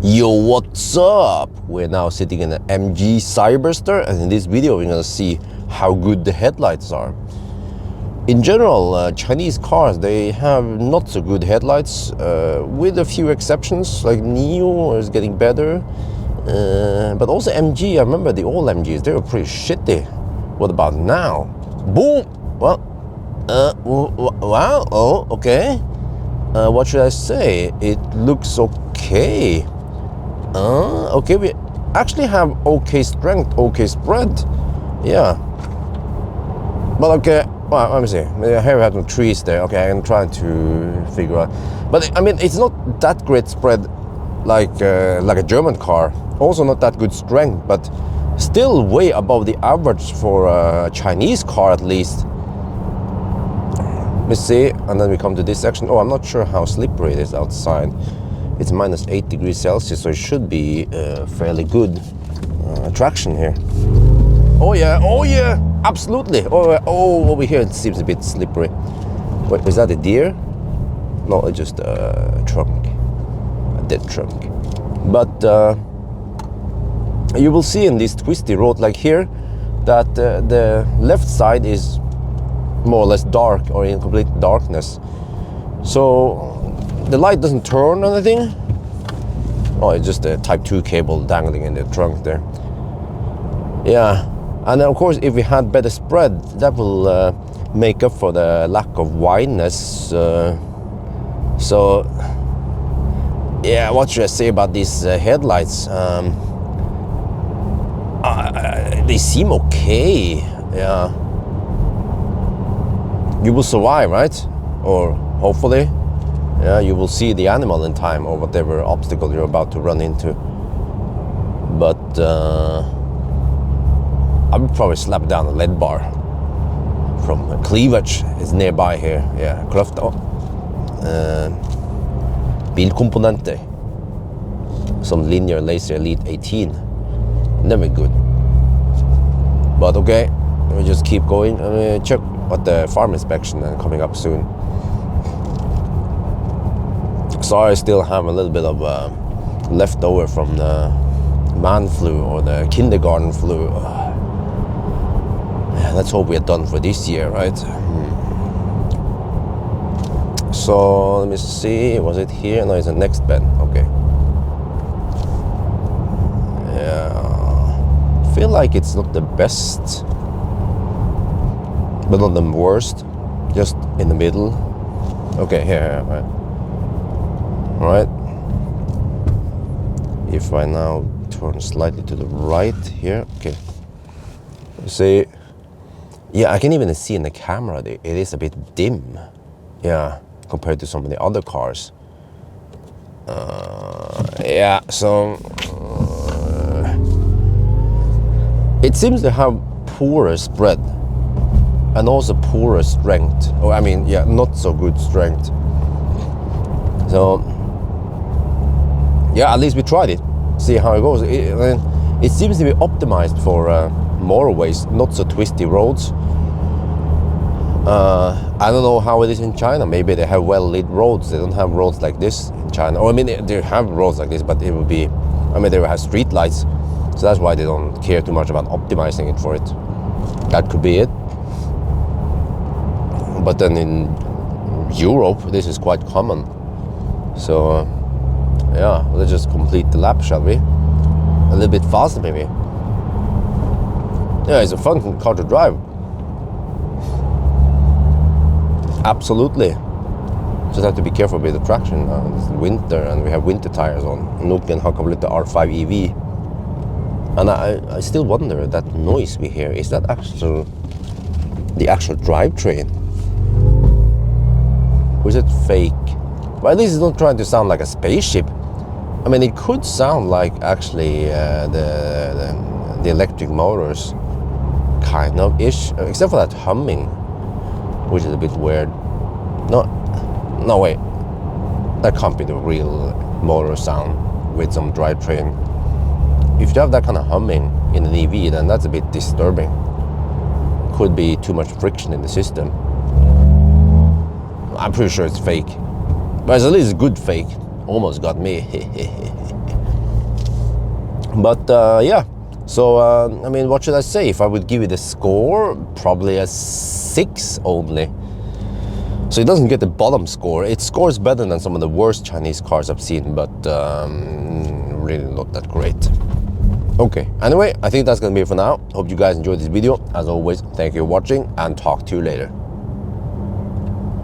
Yo, what's up? We're now sitting in an MG Cyberster, and in this video we're gonna see how good the headlights are. In general, Chinese cars, they have not so good headlights, with a few exceptions, like Nio is getting better. But also MG, I remember the old MGs, they were pretty shitty. What about now? Boom! Well, wow, oh, okay. What should I say? It looks okay. Okay, we actually have okay strength, okay spread. Yeah. But okay, well, let me see. Here we have some trees there. Okay, I'm trying to figure out. But I mean, it's not that great spread like a German car. Also not that good strength, but still way above the average for a Chinese car at least. Let me see, and then we come to this section. Oh, I'm not sure how slippery it is outside. It's minus 8 degrees Celsius, so it should be fairly good traction here. Oh yeah, absolutely. Oh, over here it seems a bit slippery. Wait, is that a deer? No, it's just a trunk, a dead trunk. But you will see in this twisty road like here that the left side is more or less dark or in complete darkness. So the light doesn't turn or anything. Oh, it's just a Type 2 cable dangling in the trunk there. Yeah, and then of course if we had better spread, that will make up for the lack of wideness. So yeah, what should I say about these headlights? They seem okay. Yeah, you will survive, right? Or hopefully. Yeah, you will see the animal in time or whatever obstacle you're about to run into. But I would probably slap down a lead bar from Cleavage. It's nearby here. Yeah, Kløfta. Bilkomponenter. Some linear laser Elite 18. Never good. But okay, we just keep going. Check what the farm inspection coming up soon. So I still have a little bit of leftover from the man flu or the kindergarten flu. Yeah, let's hope we're done for this year, right? So let me see, was it here? No, it's the next bend. Okay. Yeah, I feel like it's not the best, but not the worst. Just in the middle. Okay, here, right. Right. If I now turn slightly to the right here, okay. See, yeah, I can even see in the camera it is a bit dim, yeah, compared to some of the other cars. Yeah, so it seems to have poorer spread and also poorer strength. Or I mean, yeah, not so good strength. So. Yeah, at least we tried it. See how it goes. It seems to be optimized for motorways, not so twisty roads. I don't know how it is in China. Maybe they have well-lit roads. They don't have roads like this in China. Or I mean, they have roads like this, but it would be. I mean, they will have street lights, so that's why they don't care too much about optimizing it for it. That could be it. But then in Europe, this is quite common. So. Yeah, let's just complete the lap, shall we? A little bit faster, maybe. Yeah, it's a fun car to drive. Absolutely. Just have to be careful with the traction. It's winter and we have winter tires on. Noen har kablet the R5 EV. And I still wonder, that noise we hear, is that actual the actual drivetrain? Or is it fake? But at least it's not trying to sound like a spaceship. I mean, it could sound like actually the electric motors, kind of ish, except for that humming, which is a bit weird. No, wait, that can't be the real motor sound with some drivetrain. If you have that kind of humming in an EV, then that's a bit disturbing. Could be too much friction in the system. I'm pretty sure it's fake. But at least it's good fake. Almost got me. But yeah, so I mean, what should I say? If I would give it a score, probably a 6 only. So it doesn't get the bottom score. It scores better than some of the worst Chinese cars I've seen, but really not that great. Okay, anyway, I think that's gonna be it for now. Hope you guys enjoyed this video. As always, thank you for watching, and talk to you later.